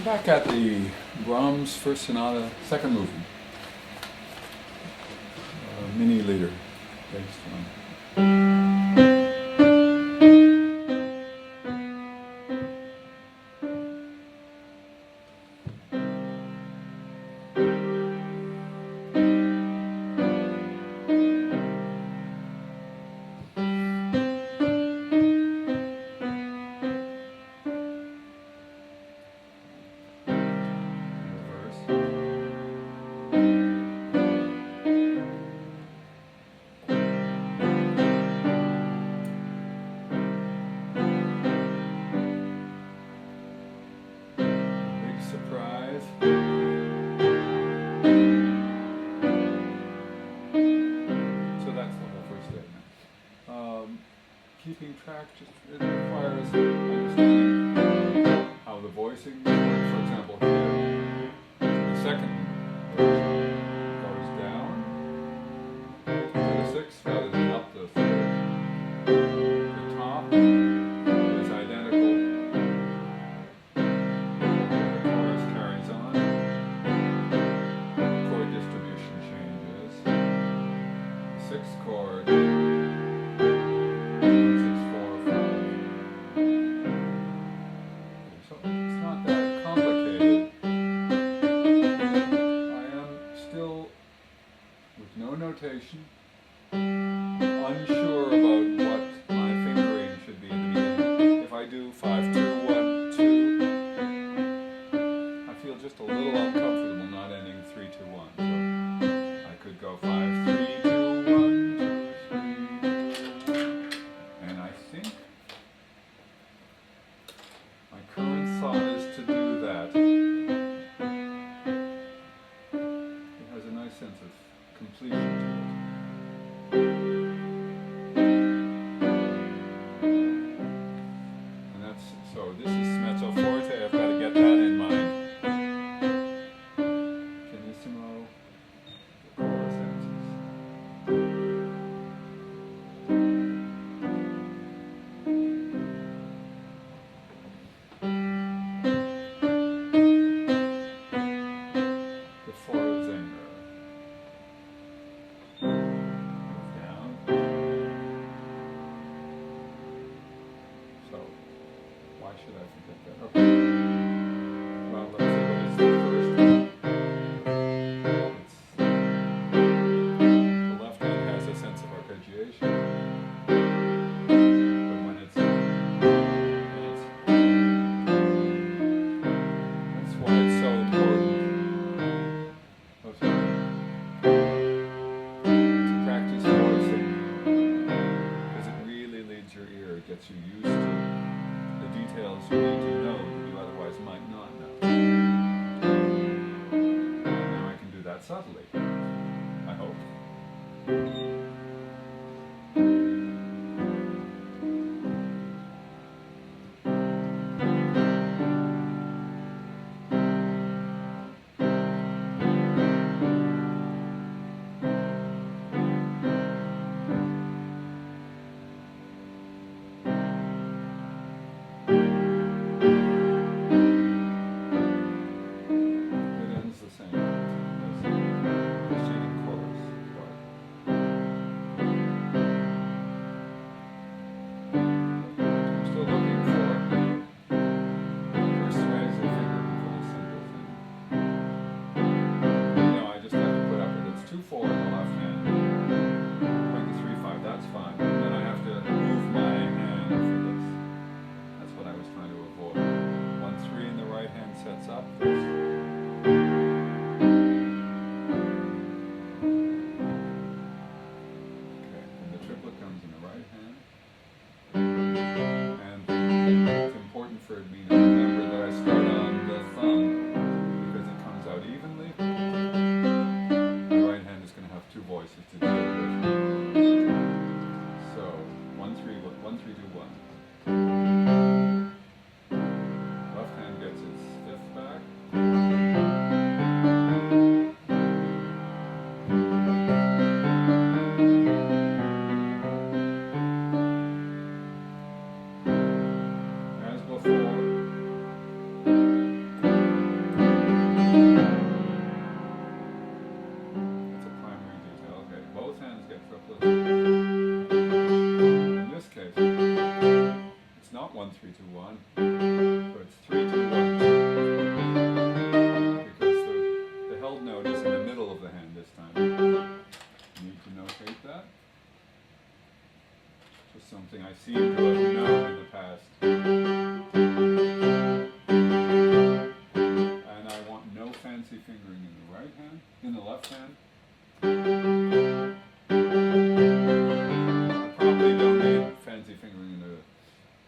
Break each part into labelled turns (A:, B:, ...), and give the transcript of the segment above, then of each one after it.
A: Back at the Brahms First Sonata, second movement, mini leader, based on. Surprise. So that's the whole first statement. Keeping track it requires understanding how the voicing works. For example, here, the second version goes down to the sixth rather than up to the third. The top is identical. Sixth chord, 6, 4, 5. So it's not that complicated. I am still, with no notation, unsure about what my fingering should be in the beginning. If I do 5, 2, 1, 2, I feel just a little uncomfortable not ending 3, 2, 1. So I could go 5, 3, 2. My current thought is to do that. It has a nice sense of completion to it. And that's, so this is mezzo forte, I've got to get that in mind. Pianissimo, the chorus answers. Why should I forget that? Okay. Well, let's see what is the first one. The left hand has a sense of arpeggiation. But when it's that's why it's so important. Oh, sorry. To practice voicing, because it really leads your ear. It gets you used to the details you need to know that you otherwise might not know. Now I can do that subtly, I hope. It ends the same. 2, 1. So it's 3, 2, 1. Because the held note is in the middle of the hand this time. Need to notate that. Just something I seem to have known in the past. And I want no fancy fingering in the right hand, in the left hand. I probably don't need fancy fingering in the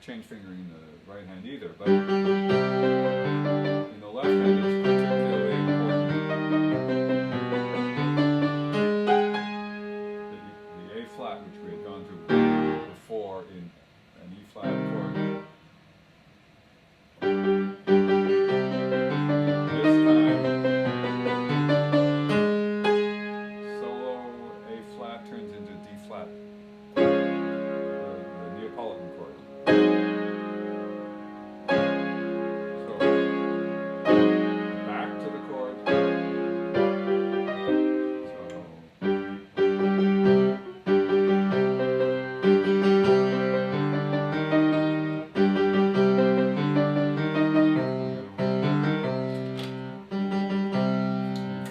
A: change fingering in the right hand either, but in the left hand it's particularly important. The A flat, which we had gone through before in an E flat chord. This time, solo A flat turns into D flat, the Neapolitan chord. So, back to the chord.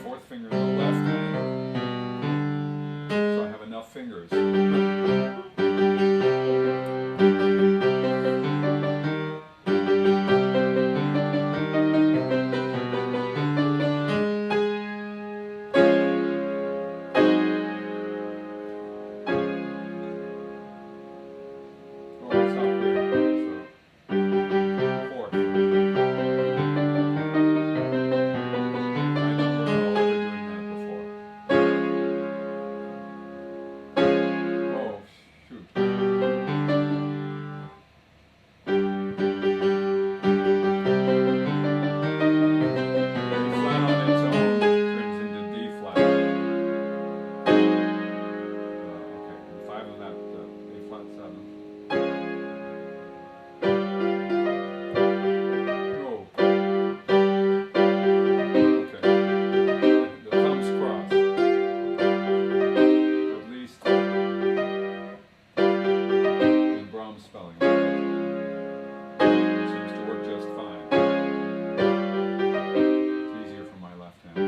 A: Fourth finger in the left hand. So I have enough fingers. Spelling. It seems to work just fine. It's easier for my left hand.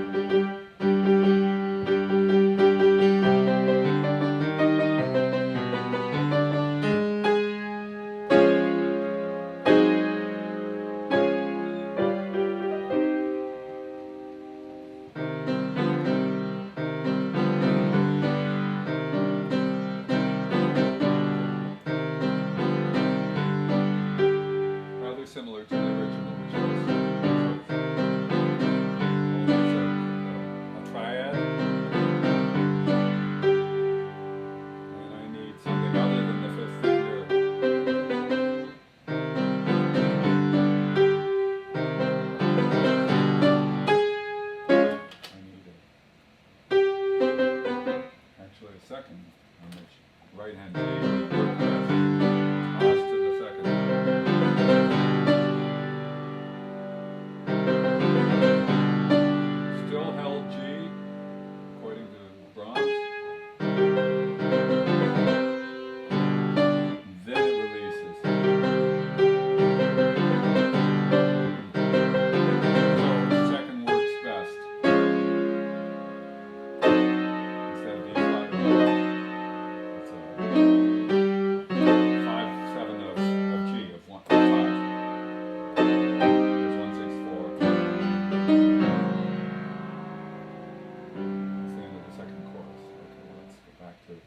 A: Similar to the original, which was always a triad. And I need something other than the fifth finger. I need actually a second on which right hand G would work best. Toss to the second. Still held G, according to Brahms. Then it releases. So second works best. Instead of D flat, it's a 5/7 of G, of 1, 5. There's 1, 6, 4. That's the end of the second chorus. Okay, let's get back to the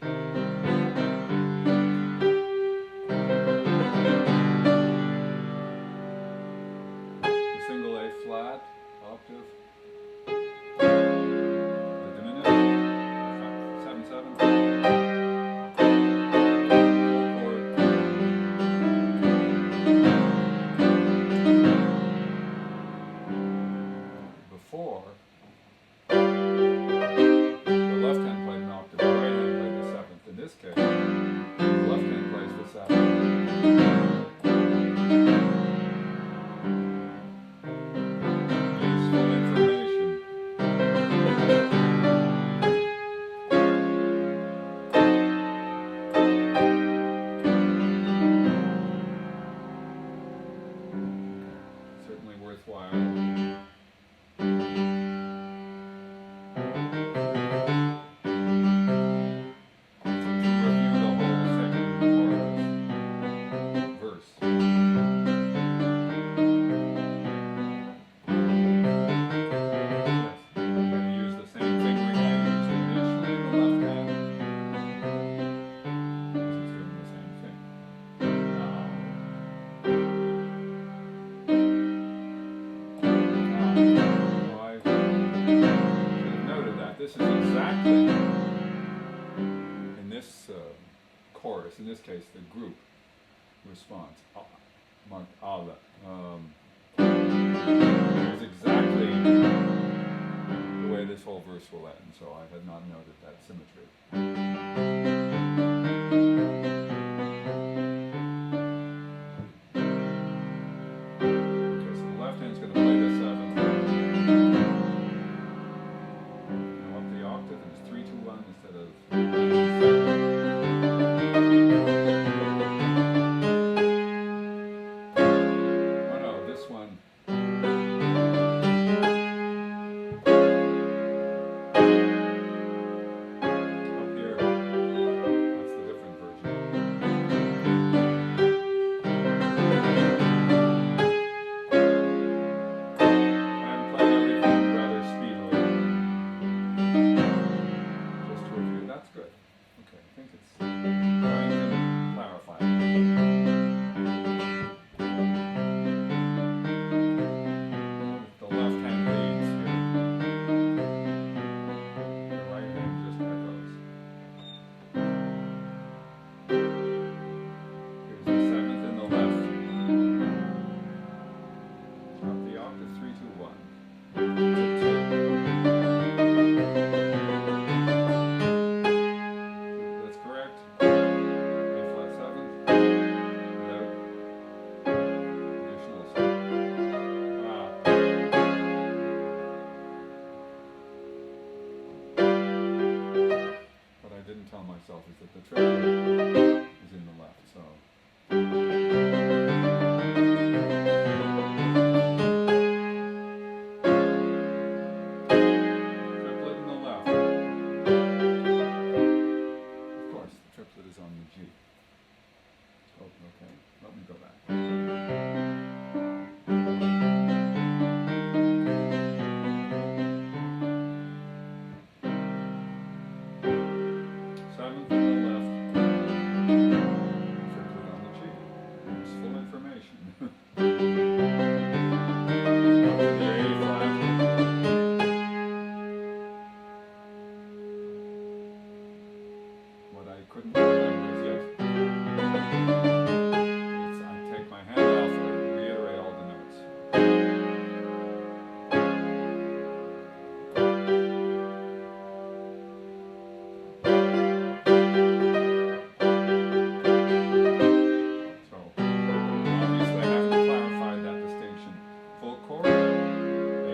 A: single A flat octave, the diminished 7/7, full chord. Before, the left hand played an octave, the right hand played the seventh. In this case, the left hand plays the seventh. Useful information. worthwhile to review the whole second chorus verse. Yes, I'm going to use the same fingering I used initially in the left hand. This is doing the same thing. I should have noted that. This is exactly, in this chorus, in this case, the group response, marked ABAD, is exactly the way this whole verse will end, so I had not noted that symmetry. Okay, so the left hand's going to play the seventh. Now up the octave, and it's 3, 2, 1 instead of second. Oh no, this one. Up here, that's the different version. I'm playing everything rather speedily. Just to review, that's good. Okay, I think it's going to clarify. The left hand leads here. The right hand just echoes. Here's the seventh in the left. Up the octave, 3, 2, 1. To 2. That's correct. A flat seventh without additional seventh. What I didn't tell myself is that the triplet is in the left, so. Triplet in the left. Of course, the triplet is on the G. Oh, okay. Let me go back. Seventh in the left. Triplet on the G. Useful information. Up to the A flat. What I couldn't remember is yes. I take my hand off and reiterate all the notes. So, obviously I haven't clarified that distinction. Full chord, A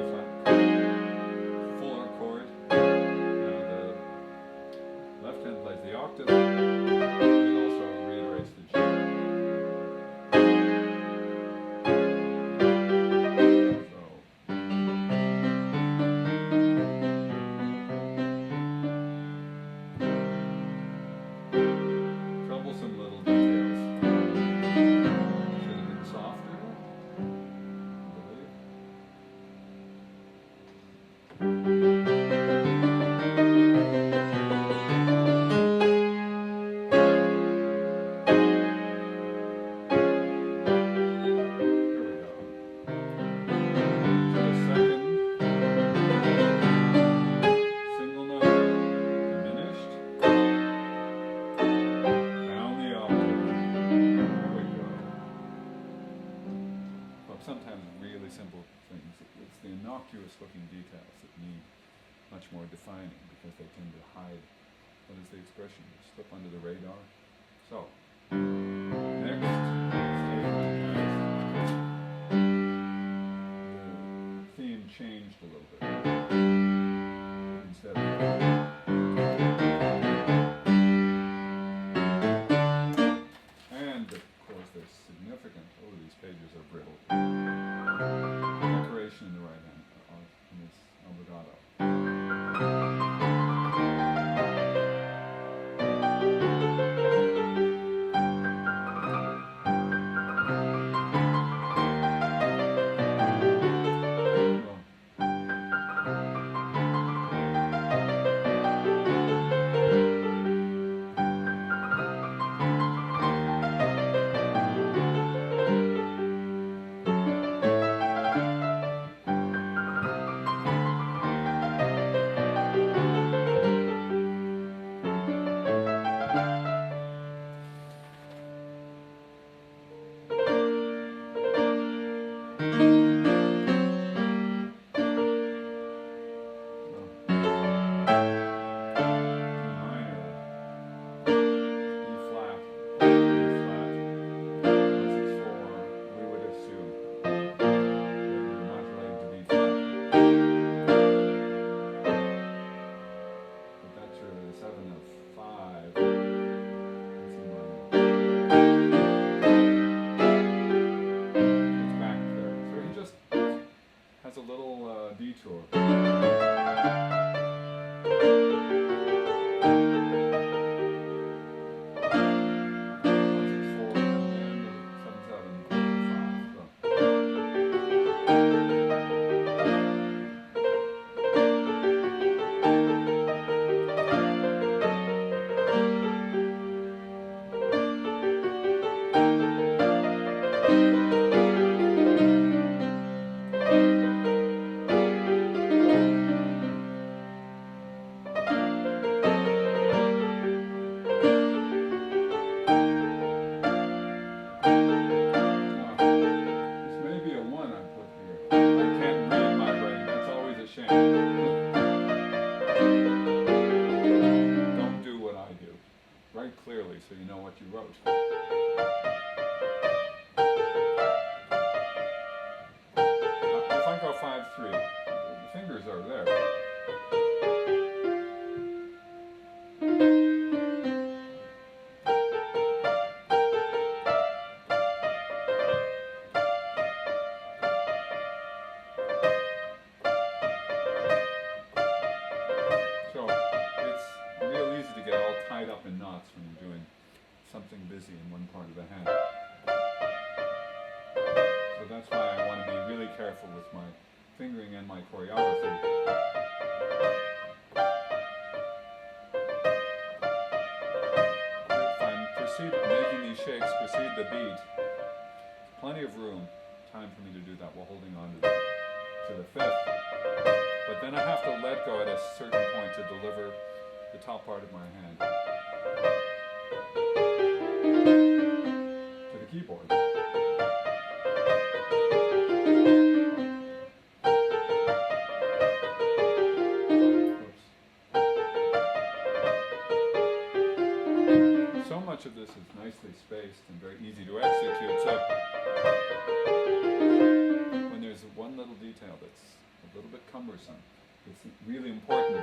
A: flat chord, fuller chord. Now the left hand plays the octave, and it also reiterates the G. So, troublesome little details. Should have been softer, I believe. Here we go. To the second, single note, diminished, down the octave. There we go. Well, sometimes really simple things. It's the innocuous looking details that need much more defining because they tend to hide, what is the expression, slip under the radar. So, next, the theme changed a little bit. Instead of and of course there's significant, oh these pages are brittle. careful with my fingering and my choreography. If I'm making these shakes precede the beat, plenty of room, time for me to do that while holding on to the fifth. But then I have to let go at a certain point to deliver the top part of my hand to the keyboard. So much of this is nicely spaced and very easy to execute. So when there's one little detail that's a little bit cumbersome, it's really important to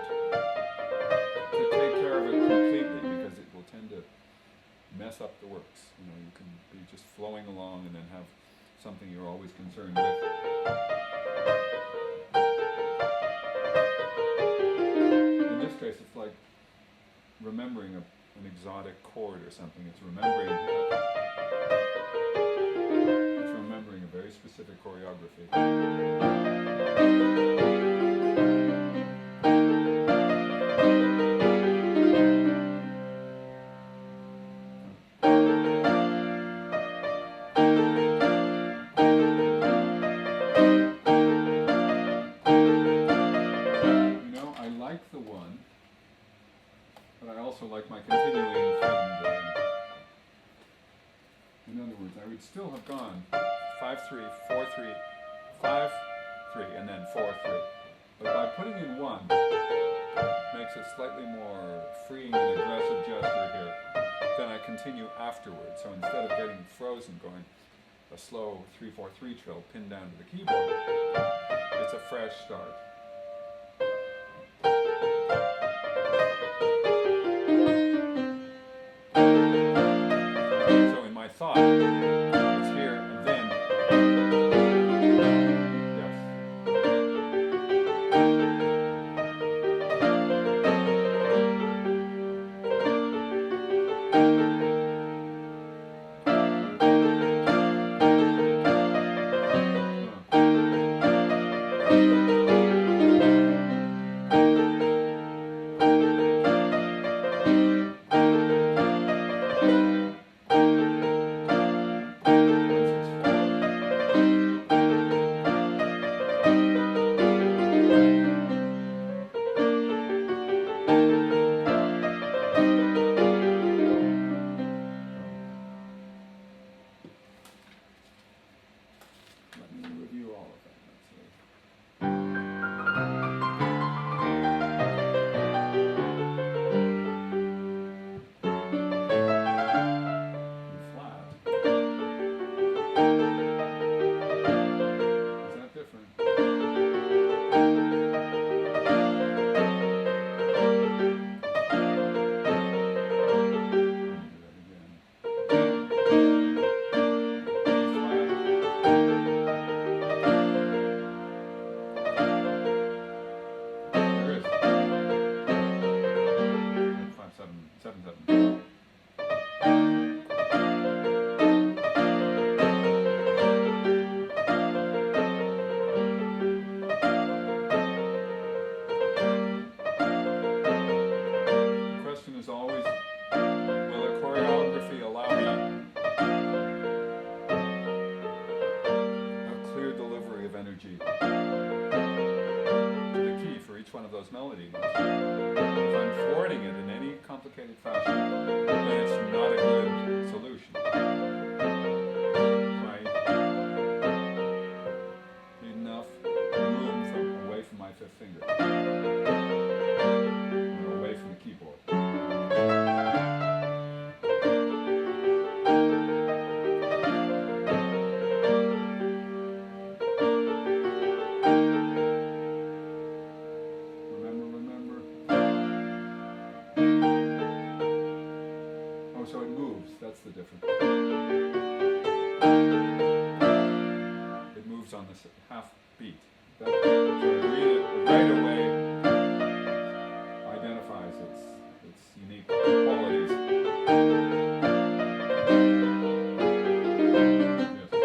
A: take care of it completely, because it will tend to mess up the works. You know, you can be just flowing along and then have something you're always concerned with. In this case, it's like remembering an exotic chord or something. It's remembering a very specific choreography. Like my continuing thing. In other words, I would still have gone 5-3, 4-3, 5-3, and then 4-3. But by putting in 1, makes it slightly more freeing and aggressive gesture here. Then I continue afterwards. So instead of getting frozen, going a slow 3-4-3 trill pinned down to the keyboard, it's a fresh start. Thought. It's here and then. Yes. Melody. If I'm thwarting it in any complicated fashion, then it's not a good solution. So I need enough room away from my fifth finger, away from the keyboard. So it moves, that's the difference. It moves on this half beat. So right away identifies its unique qualities. Yes.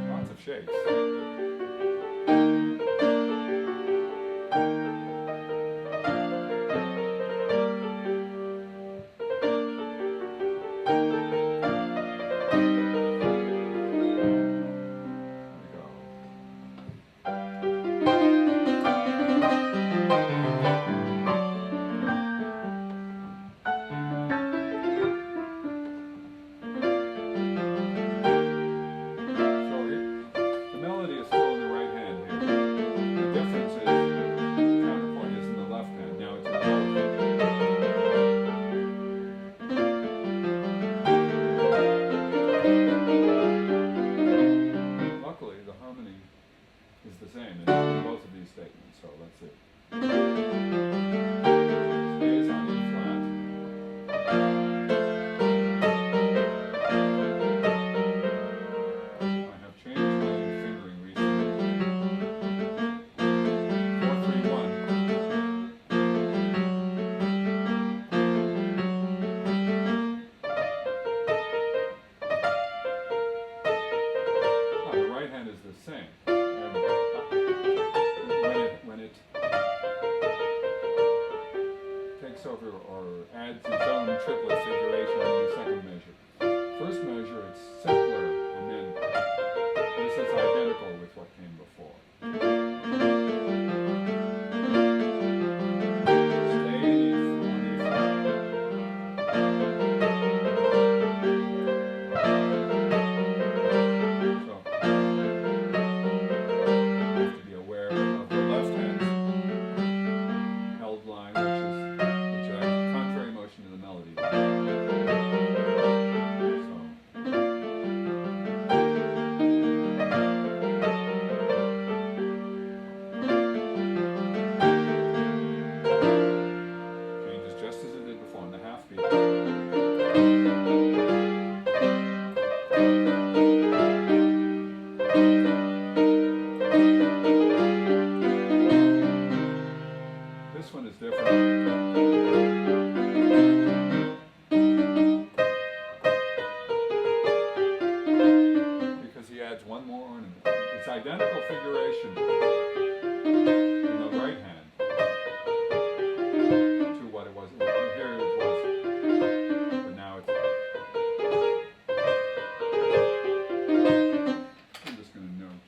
A: Lots of shapes. Identical figuration in the right hand to what it was. Here it was, but now it's. I'm just going to note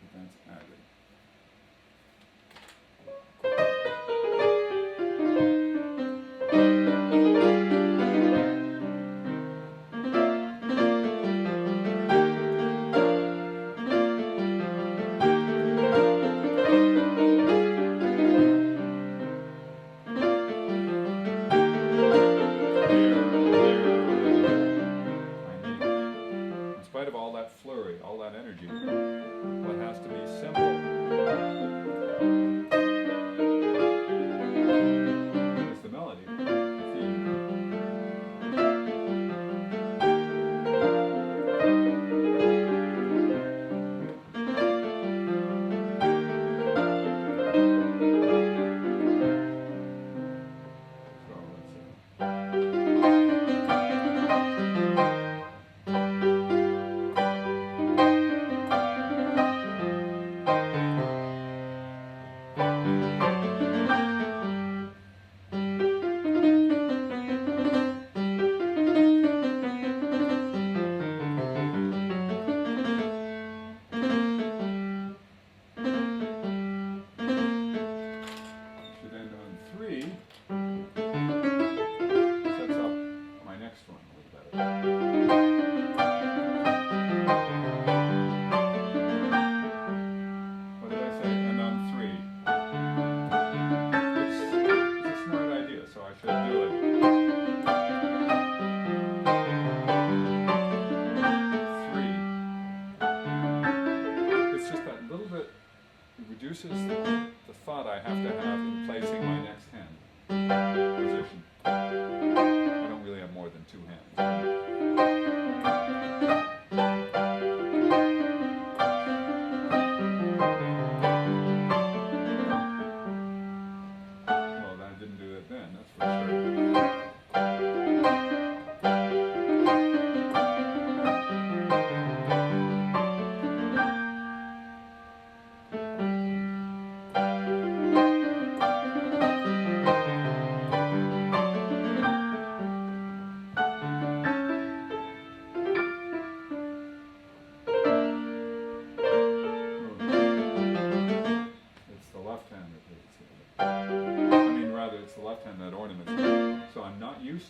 A: that that's added. All that energy, what has to be simple is the melody, the theme. So let's see. Reduces the thought I have to have in placing my next hand position. I don't really have more than two hands. Well, I didn't do it then, that's for sure.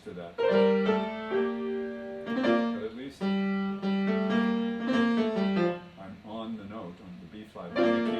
A: used to that. But at least I'm on the note, on the B flat, on the key.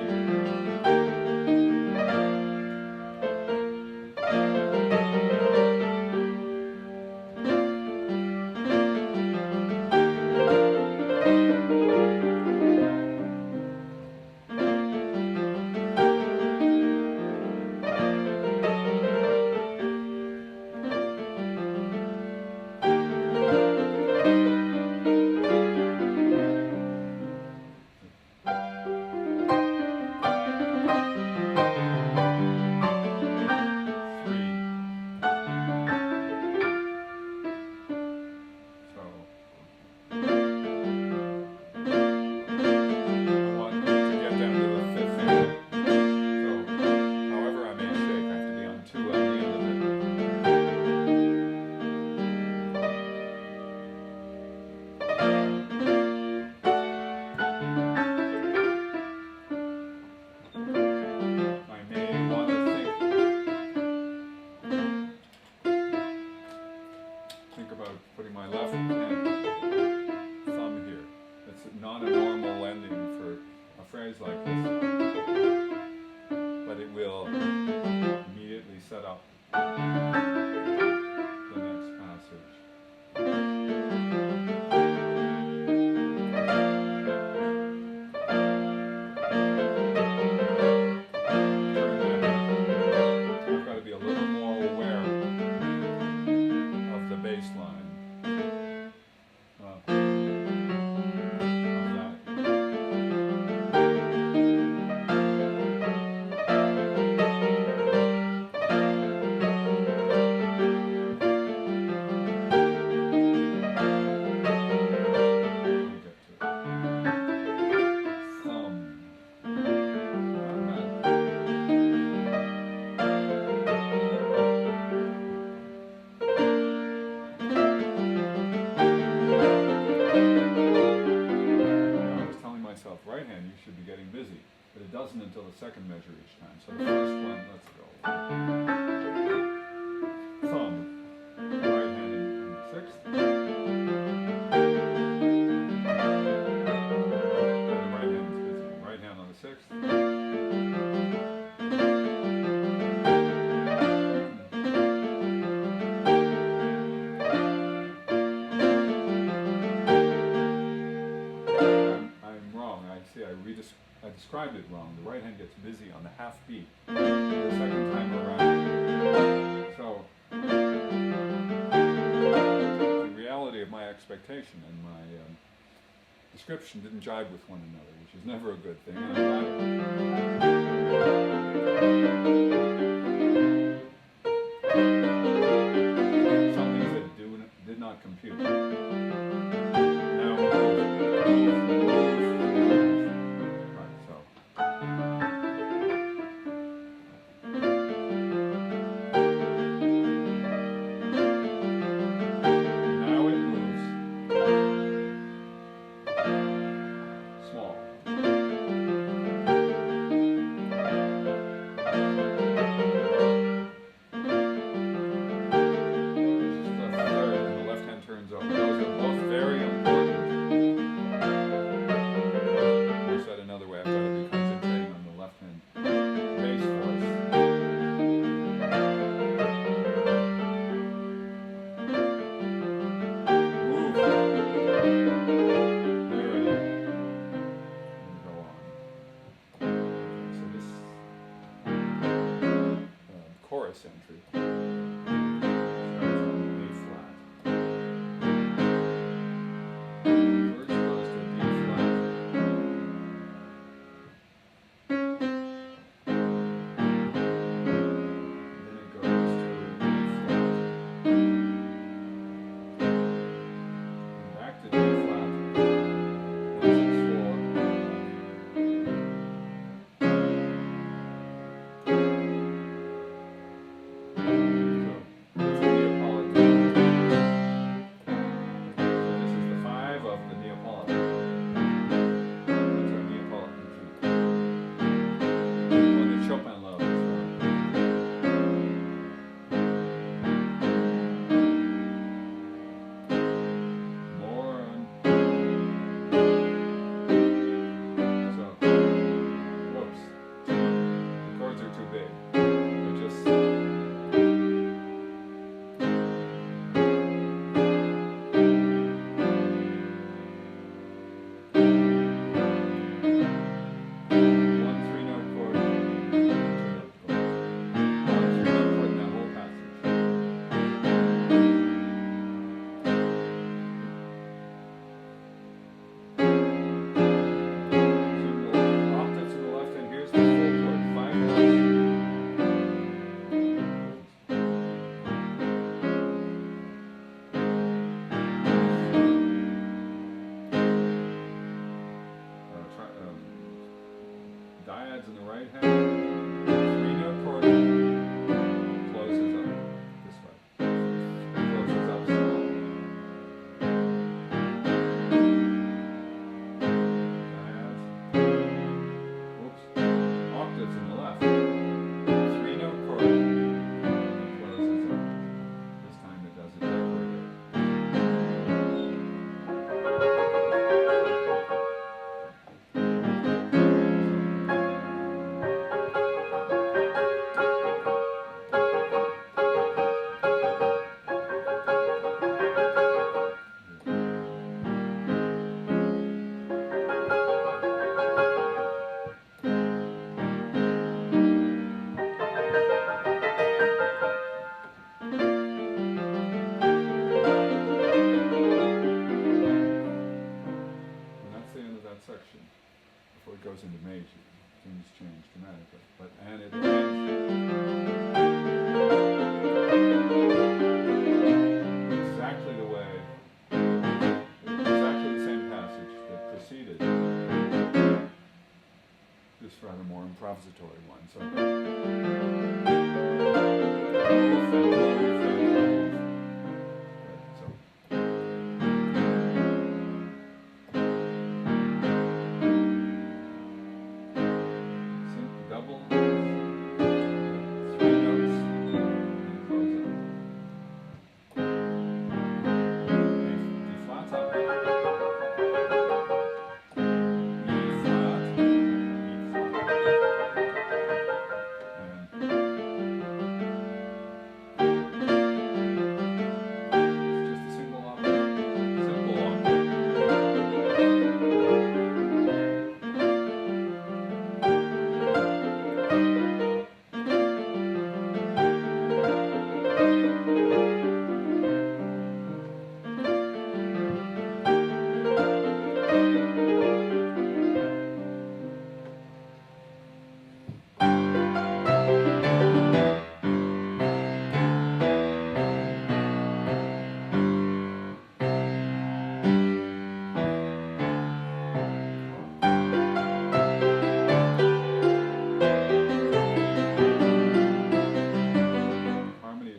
A: Putting my left thumb here. It's not a normal ending for a phrase like this, but it will immediately set up the next passage. I've got to be a little more aware of the bass line. Right hand, you should be getting busy, but it doesn't until the second measure each time. So the first one, let's go. Thumb, right hand in the sixth, and the right hand is busy. Right hand on the sixth. I described it wrong. The right hand gets busy on the half beat the second time around. So the reality of my expectation and my description didn't jibe with one another, which is never a good thing. And some things that did not compute. Now small. in the right hand. 3-note chord closes up this way. Closes up slow. Oops. Octaves in the left. 3-note chord closes up. This time it does it backward. Section before it goes into major, things change dramatically. But and it ends exactly the way, exactly the same passage that preceded this rather more improvisatory one. So. Double, 3 notes, and close up. D flat up, E flat, it's just a single octave, simple octave.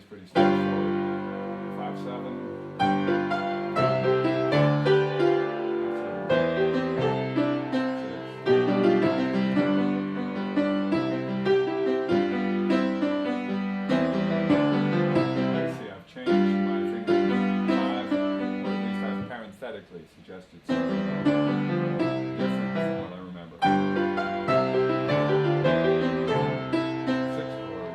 A: Pretty straightforward. 5/7. See, I've changed my fingering 5, or at least I've parenthetically suggested something different from what I remember. 6 chord.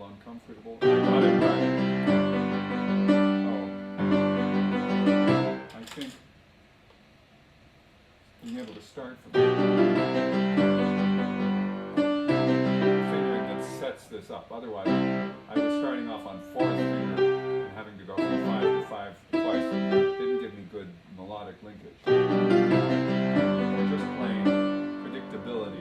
A: Uncomfortable. I got it right. Oh. I think being able to start from fingering that sets this up. Otherwise, I was starting off on 4th finger and having to go from 5 to 5 twice. It didn't give me good melodic linkage. Or just plain predictability.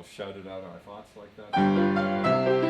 A: all shouted out our thoughts like that.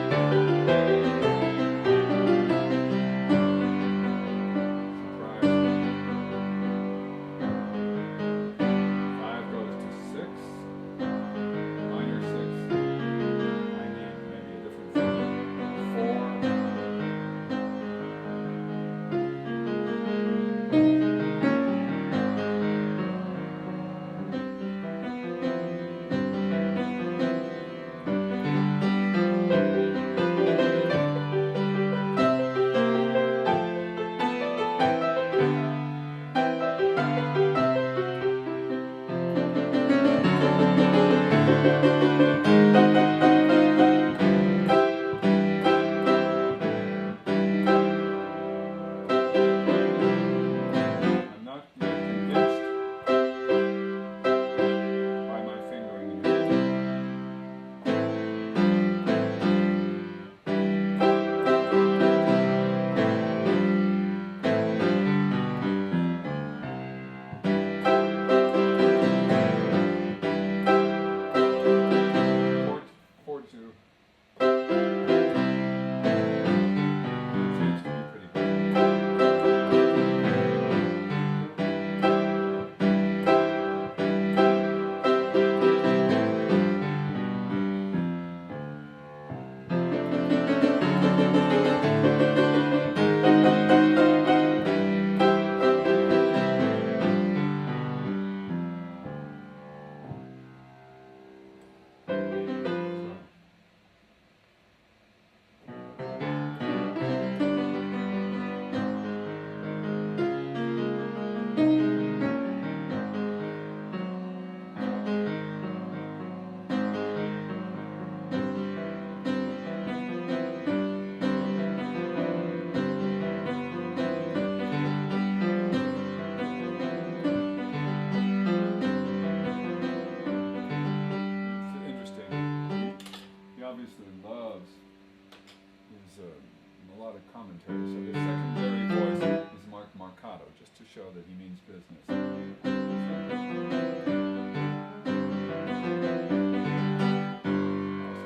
A: melodic commentary. So the secondary voice is marcato, just to show that he means business. Also,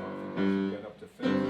A: I think we should get up to fifth.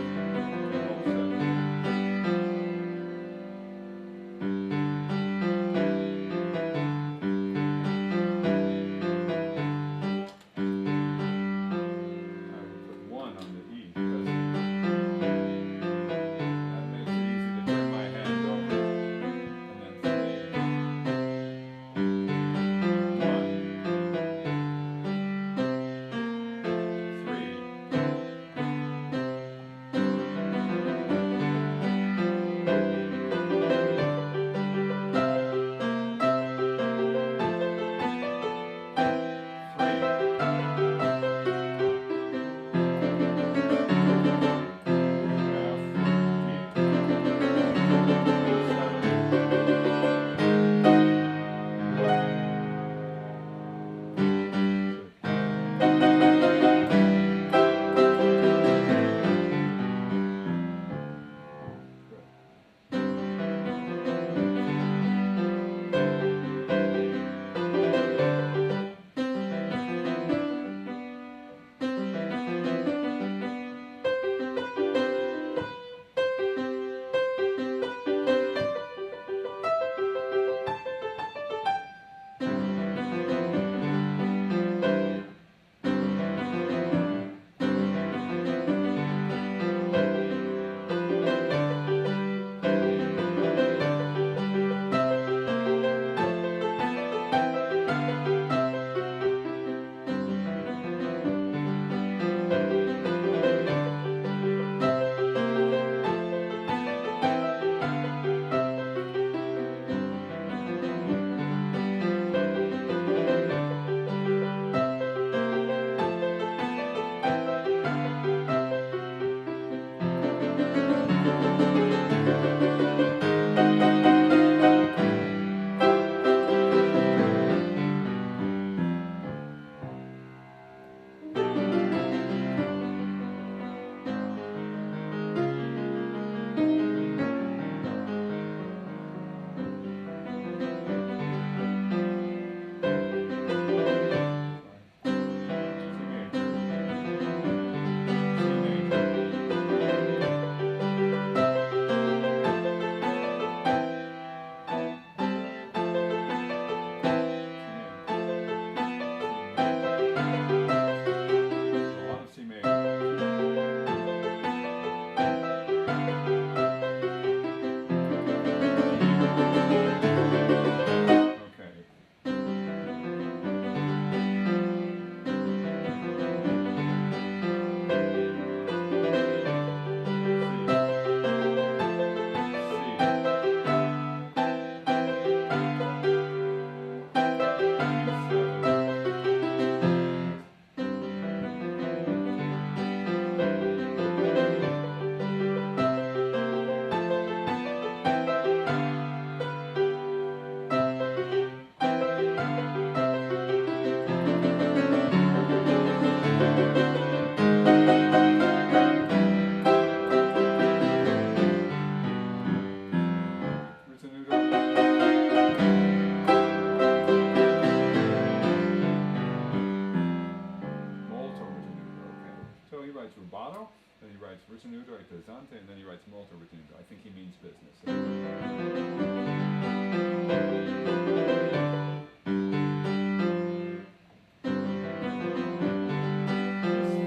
A: ritenuto e pesante, and then he writes molto ritenuto. I think he means business. This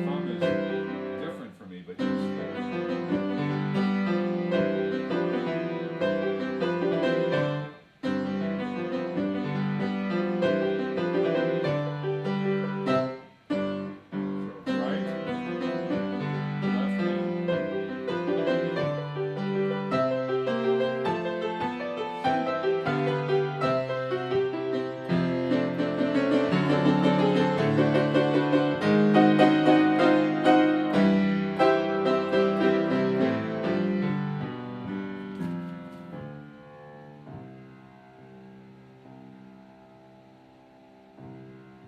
A: thumb is different for me, but useful.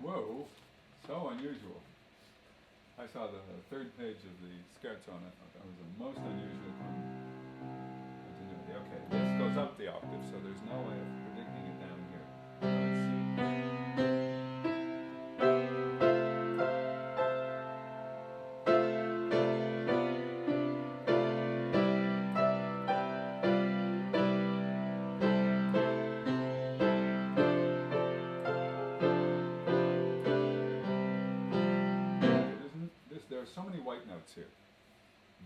A: Whoa, so unusual. I saw the third page of the scherzo and I thought that was the most unusual continuity. Okay, this goes up the octave, so there's no way of predicting it down here. Let's see. There are so many white notes here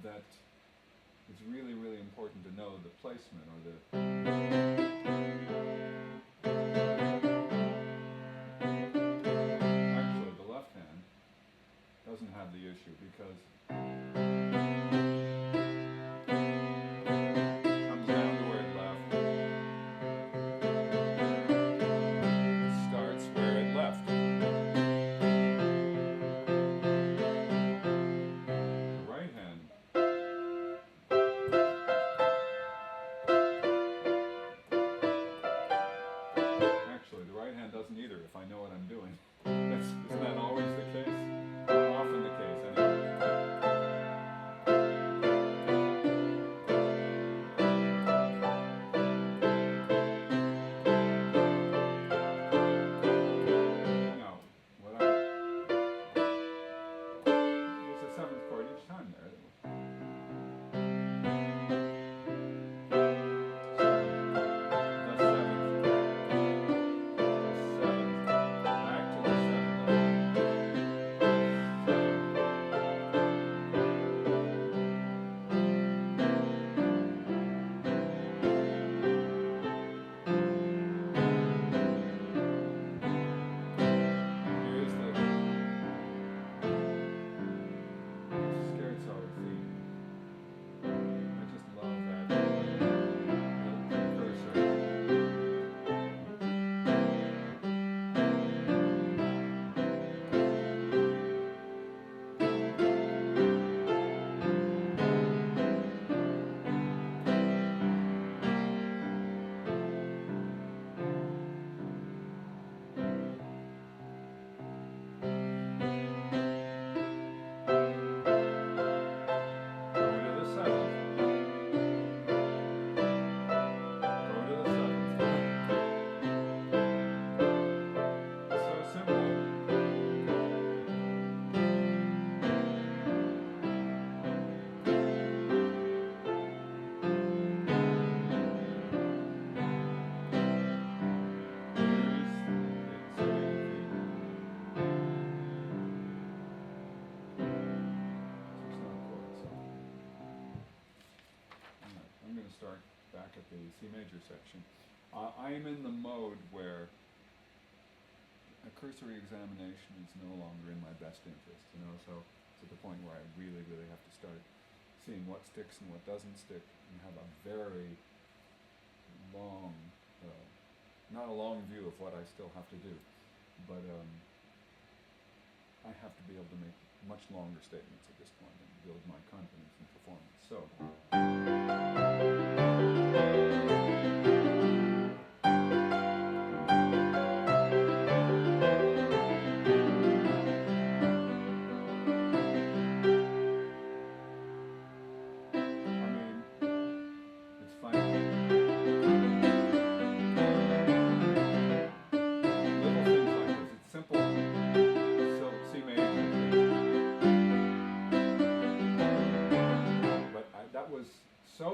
A: that it's really, really important to know the placement or the... Actually, the left hand doesn't have the issue because it comes down to where it left. It starts where it left. Doesn't either if I know what I'm doing. Isn't that always the case? Often the case, anyway. Now, there's a seventh chord each time there. Start back at the C major section. I'm in the mode where a cursory examination is no longer in my best interest, so to the point where I really, really have to start seeing what sticks and what doesn't stick and have a very long, not a long view of what I still have to do, but I have to be able to make much longer statements at this point and build my confidence in performance. So.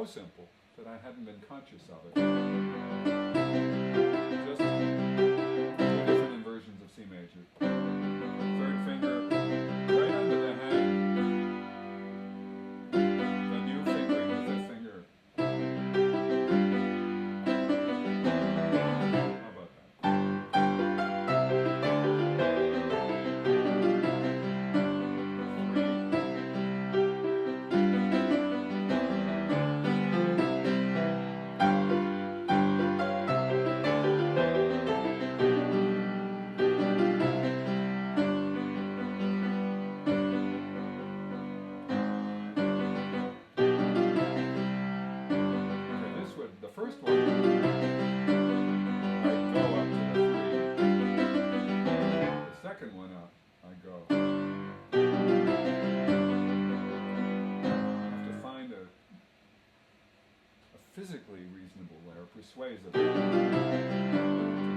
A: so simple that I hadn't been conscious of it. Just two different inversions of C major. Third finger right under the hand. The new fingering, the fifth finger. How about the first one, I go up to the 3. The second one up, I go. I have to find a physically reasonable way, or persuasive way, to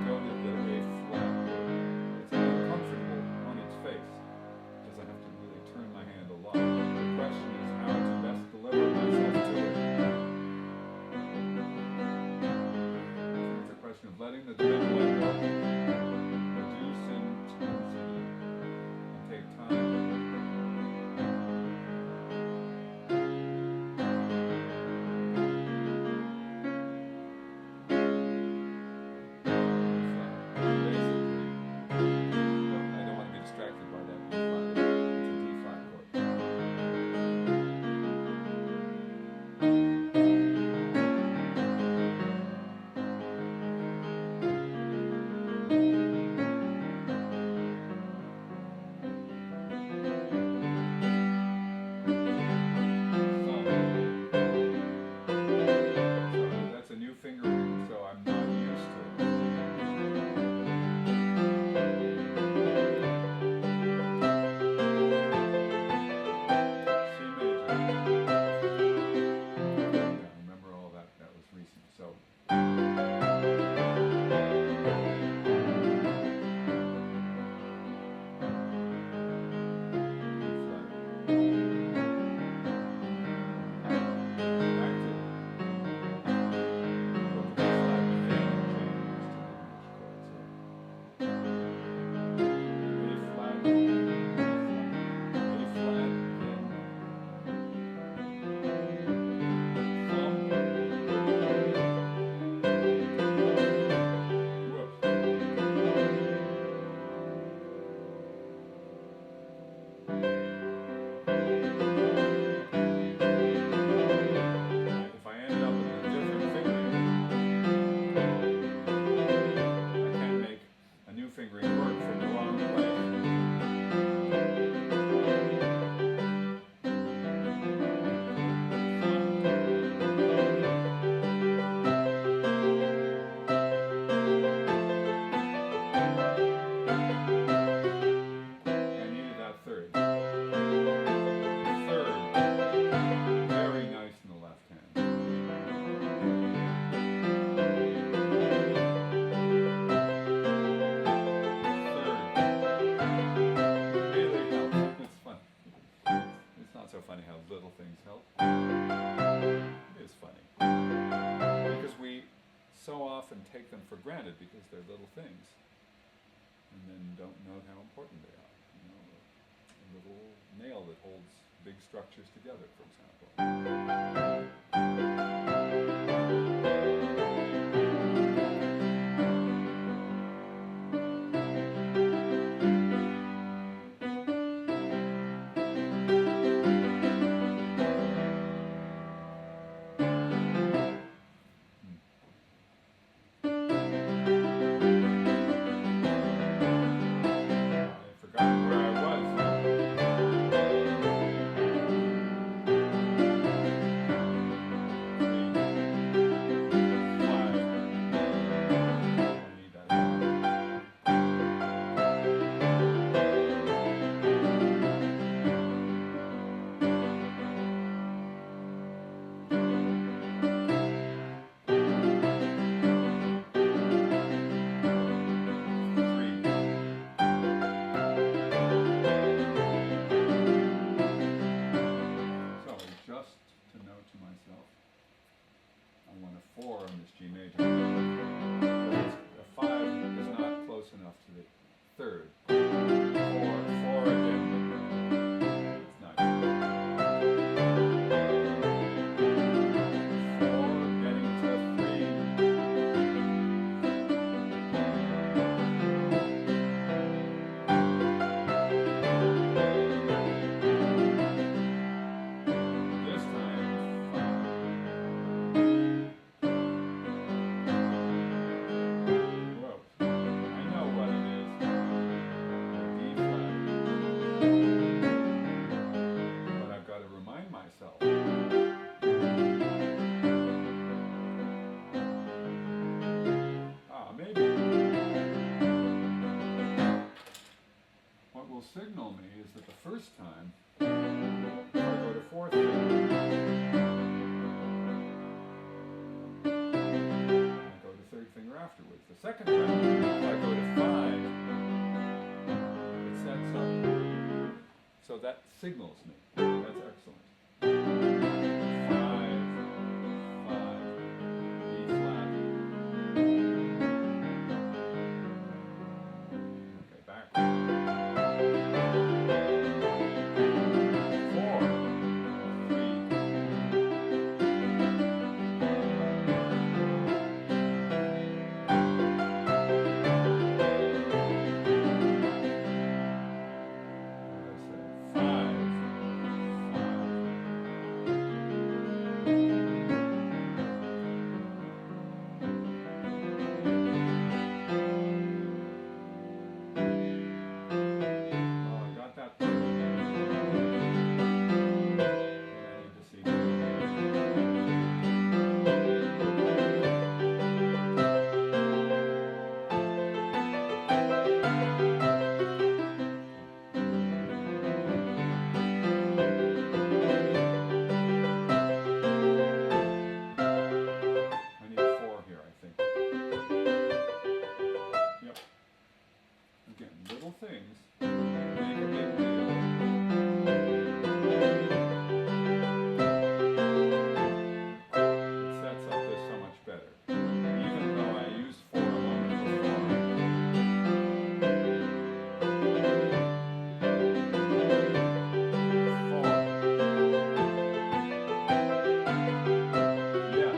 A: go to the A flat. It's uncomfortable on its face, because I have to really turn my hand a lot. The question is how to best deliver myself to it. Of letting the diminished window reduce intensity and take time. Basically, I don't want to be distracted by that B flat. It's a D flat chord. Fingering, so I'm not used to it. C major. Yeah, remember all that? That was recent. So. Fingering work from the wrong place. I needed that third. Third, very nice in the left hand. So funny how little things help. It is funny. Because we so often take them for granted because they're little things. And then don't know how important they are. You know, a little nail that holds big structures together, for example. that the first time, if I go to fourth finger, I go to third finger afterwards. The second time, if I go to five, it sets up. So that signals me. That's excellent. Five, B flat. Okay, back. Four, three. Things make a big deal. It sets up this so much better. Even though I used four a moment before. Four. Yes.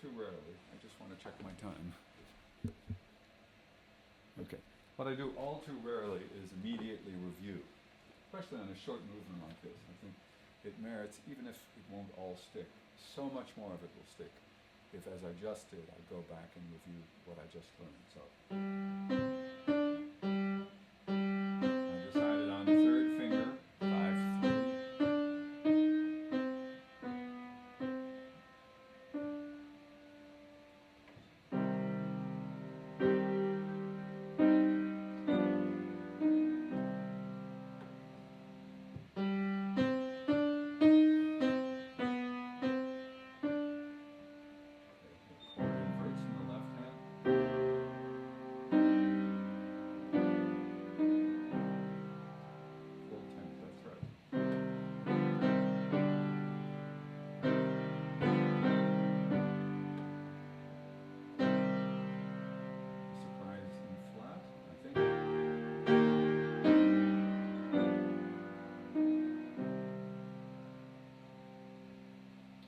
A: Too rarely. I just want to check my time. Okay. What I do all too rarely is immediately review, especially on a short movement like this. I think it merits, even if it won't all stick, so much more of it will stick if, as I just did, I go back and review what I just learned. So I decided on the third finger, 5-3.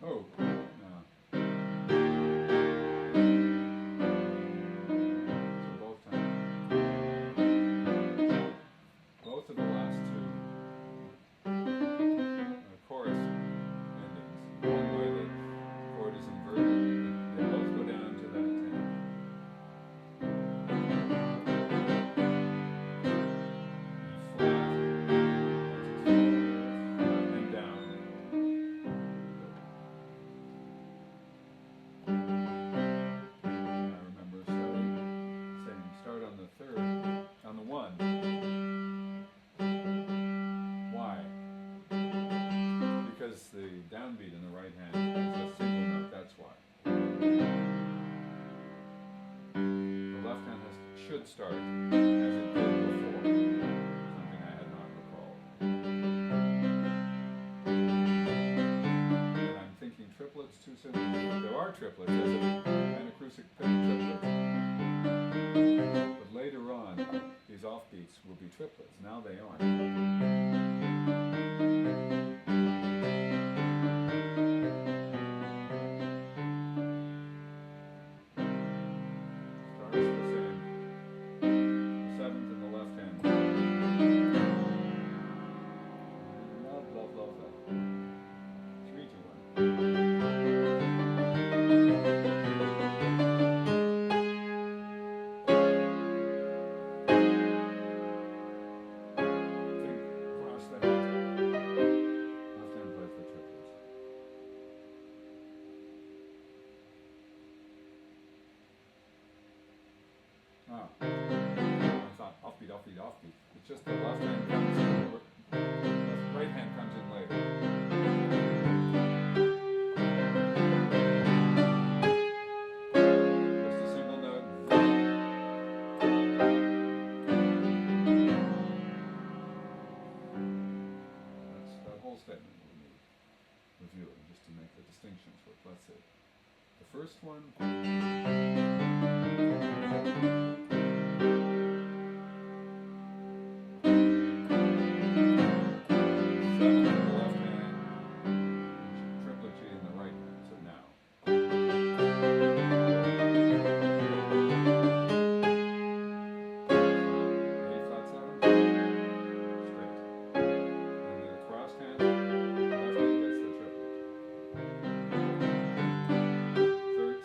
A: Oh, no. So both times. Both of the last two chorus endings, one where the chord is inverted, they both go down to that 10. E flat, and down. The downbeat in the right hand is a single note, that's why. The left hand should start as it did before, something I had not recalled. And I'm thinking triplets too soon. There are triplets, there's a anacrusic triplets. But later on, these offbeats 8s will be triplets. Now they aren't. Ah, I thought offbeat, offbeat, offbeat. It's just the left hand comes in, right hand comes in later. Just a single note. That's that whole statement we need reviewing just to make the distinctions for it. Let's see. The first one.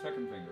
A: Second finger.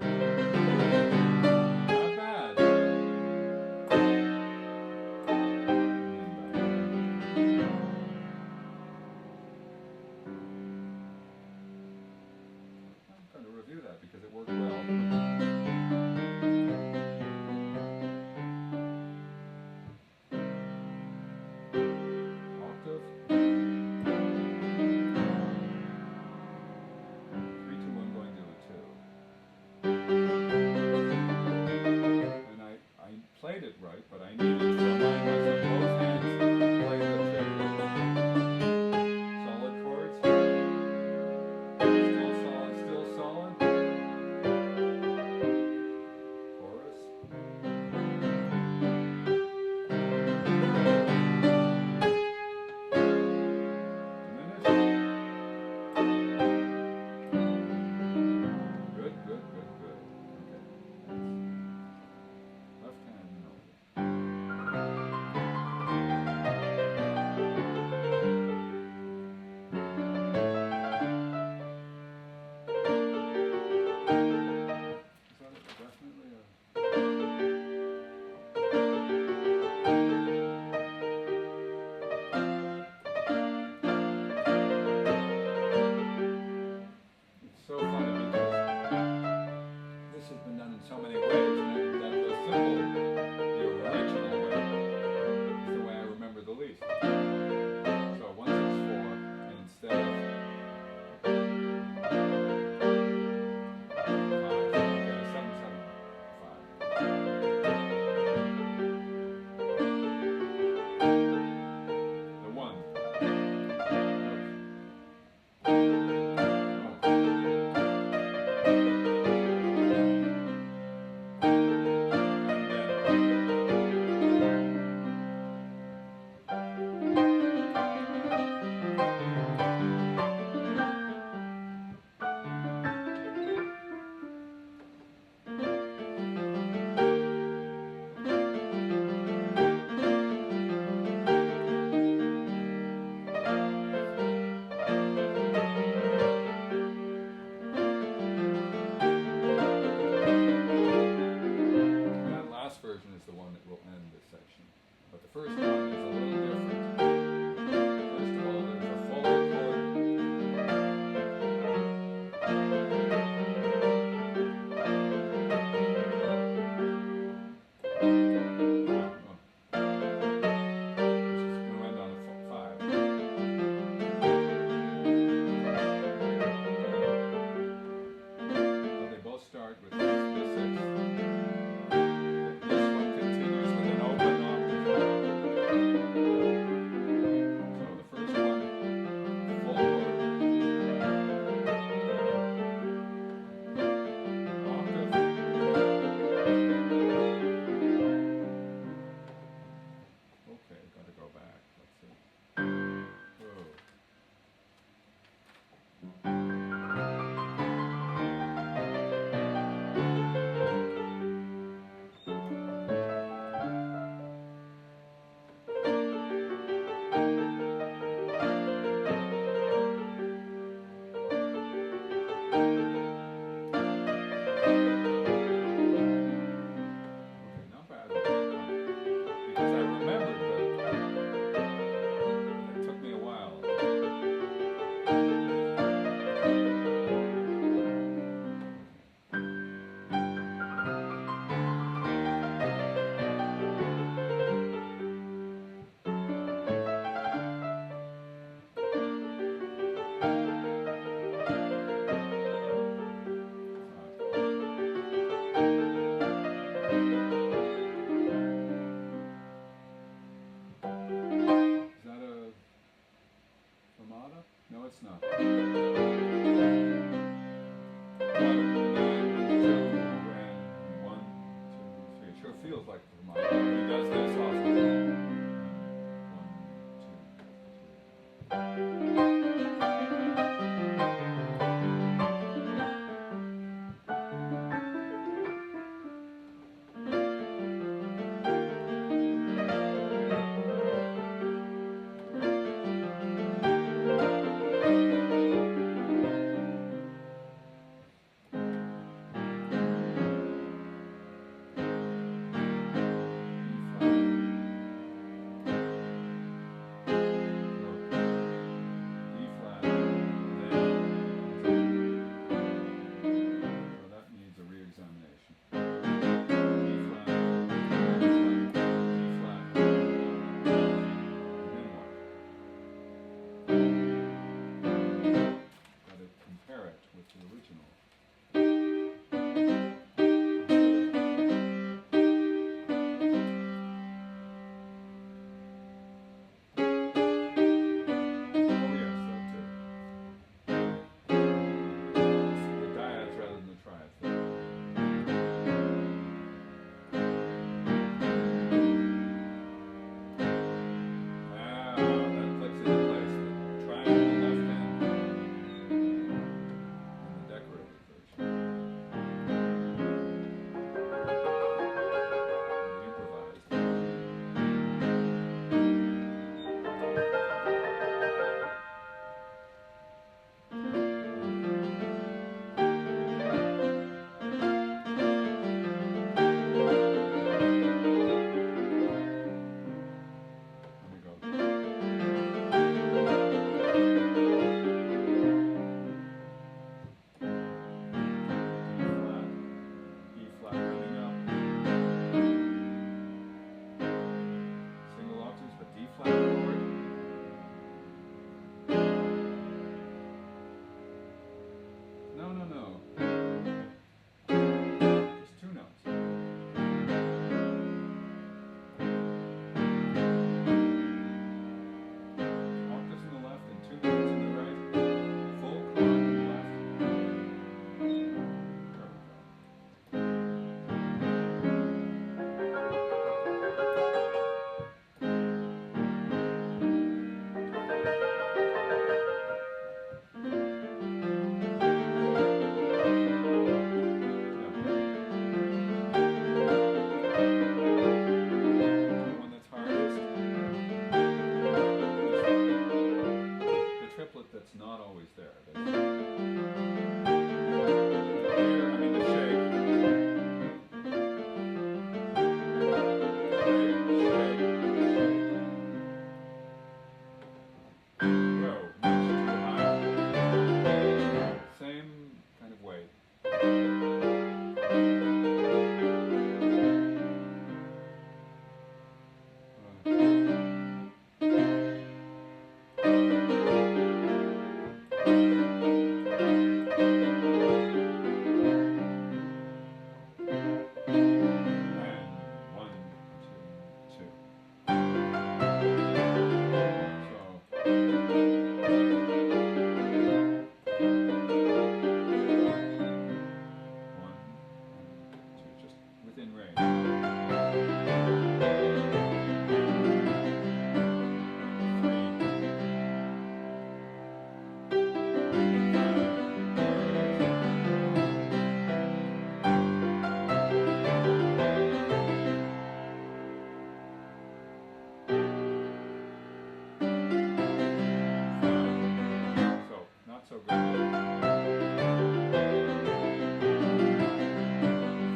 A: feels like the harmonica. He does this also.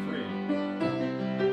A: 3.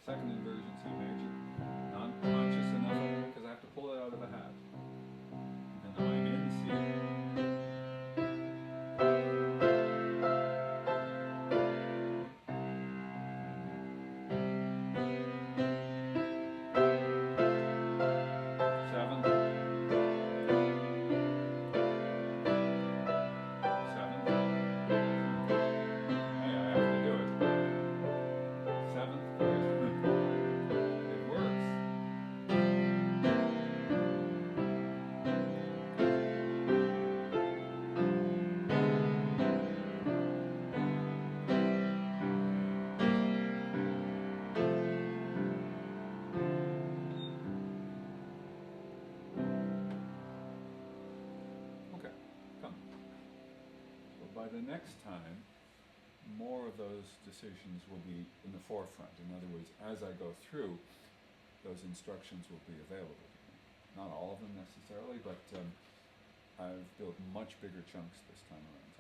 A: second inversion C major. Not conscious enough of it because I have to pull it out of the hat. Even though I'm in C. By the next time, more of those decisions will be in the forefront. In other words, as I go through, those instructions will be available to me. Not all of them necessarily, but I've built much bigger chunks this time around.